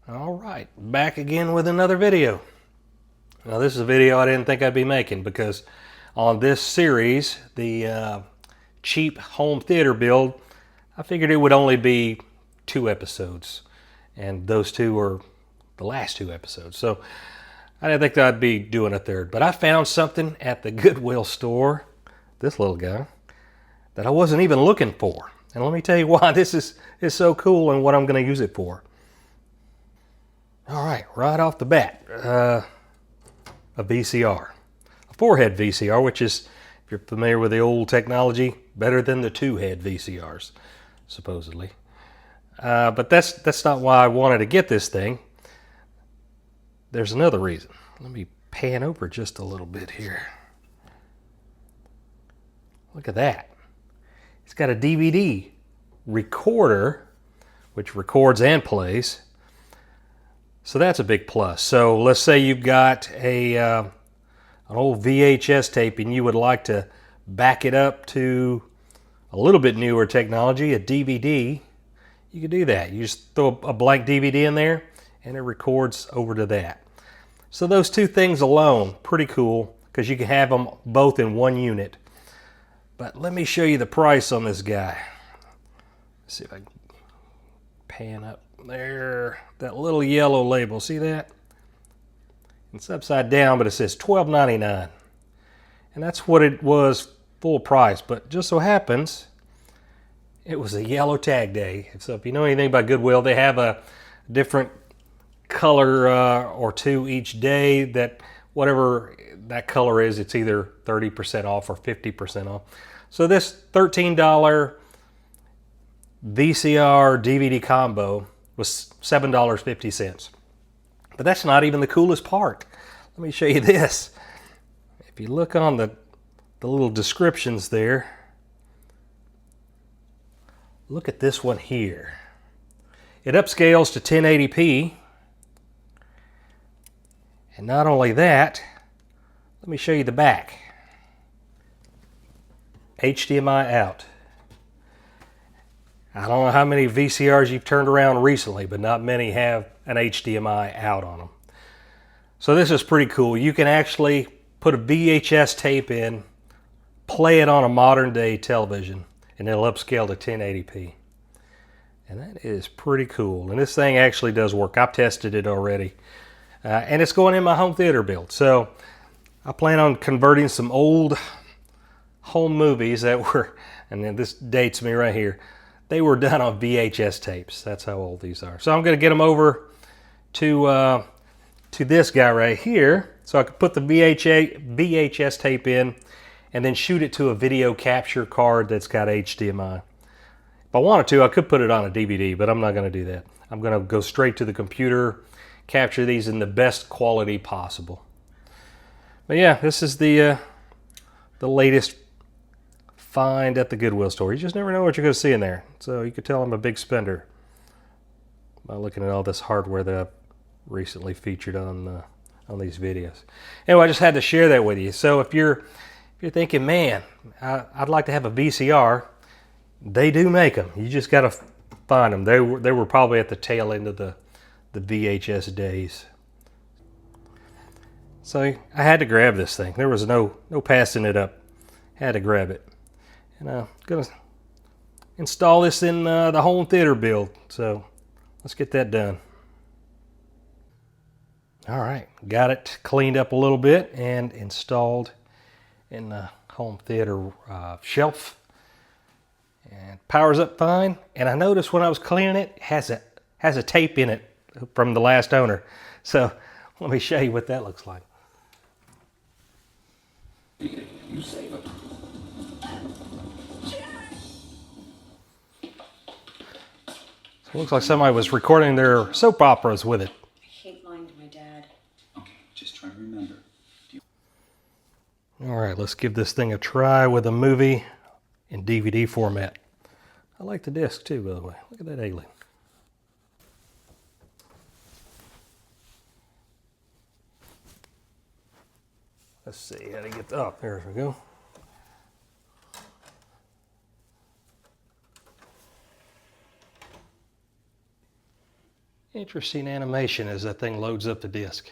All right, back again with another video. Now this is a video I didn't think I'd be making because on this series, the cheap home theater build, I figured it would only be 2 episodes, and those 2 are the last 2 episodes. So I didn't think that I'd be doing a third, but I found something at the Goodwill store, this little guy, that I wasn't even looking for. And let me tell you why this is so cool and what I'm going to use it for. All right off the bat, a VCR, a 4-head VCR, which is, if you're familiar with the old technology, better than the 2-head VCRs, supposedly. But that's not why I wanted to get this thing. There's another reason. Let me pan over just a little bit here. Look at that. It's got a DVD recorder, which records and plays. So that's a big plus. So let's say you've got an old VHS tape and you would like to back it up to a little bit newer technology, a DVD. You can do that. You just throw a blank DVD in there and it records over to that. So those 2 things alone, pretty cool, because you can have them both in one unit. But let me show you the price on this guy. Let's see if I can pan up there. That little yellow label, see that? It's upside down, but it says $12.99. And that's what it was full price. But just so happens, it was a yellow tag day. So if you know anything about Goodwill, they have a different color or 2 each day, that whatever that color is, it's either 30% off or 50% off. So this $13 VCR DVD combo was $7.50. But that's not even the coolest part. Let me show you this. If you look on the little descriptions there, look at this one here. It upscales to 1080p. And not only that, let me show you the back. HDMI out. I don't know how many VCRs you've turned around recently, but not many have an HDMI out on them. So this is pretty cool. You can actually put a VHS tape in, play it on a modern day television, and it'll upscale to 1080p. And that is pretty cool. And this thing actually does work. I've tested it already. And it's going in my home theater build. So I plan on converting some old home movies that were, and then this dates me right here, they were done on VHS tapes. That's how old these are. So I'm going to get them over to this guy right here, so I could put the VHS tape in and then shoot it to a video capture card that's got HDMI. If I wanted to, I could put it on a DVD, but I'm not going to do that. I'm going to go straight to the computer, capture these in the best quality possible. But yeah, this is the latest find at the Goodwill store. You just never know what you're going to see in there. So you could tell I'm a big spender by looking at all this hardware that I've recently featured on these videos. Anyway, I just had to share that with you. So if you're thinking, man, I'd like to have a VCR, they do make them. You just got to find them. They were probably at the tail end of the VHS days. So I had to grab this thing. There was no passing it up. Had to grab it. And I'm going to install this in the home theater build. So let's get that done. All right, got it cleaned up a little bit and installed in the home theater shelf. And powers up fine. And I noticed when I was cleaning it, has a tape in it from the last owner. So let me show you what that looks like. You save it. So it looks like somebody was recording their soap operas with it. I hate lying to my dad. Okay, just try to remember. All right, let's give this thing a try with a movie in DVD format. I like the disc too, by the way. Look at that alien. Let's see how to get, oh, there we go. Interesting animation as that thing loads up the disc.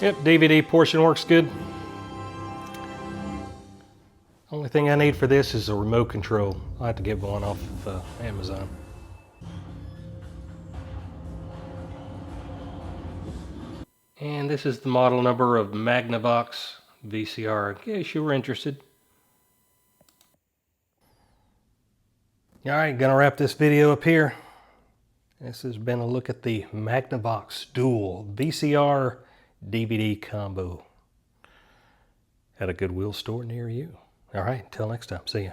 Yep, DVD portion works good. Only thing I need for this is a remote control. I'll have to get one off of Amazon. And this is the model number of Magnavox VCR, in case you were interested. Alright, gonna wrap this video up here. This has been a look at the Magnavox Dual VCR DVD combo at a Goodwill store near you. Alright, until next time, see ya.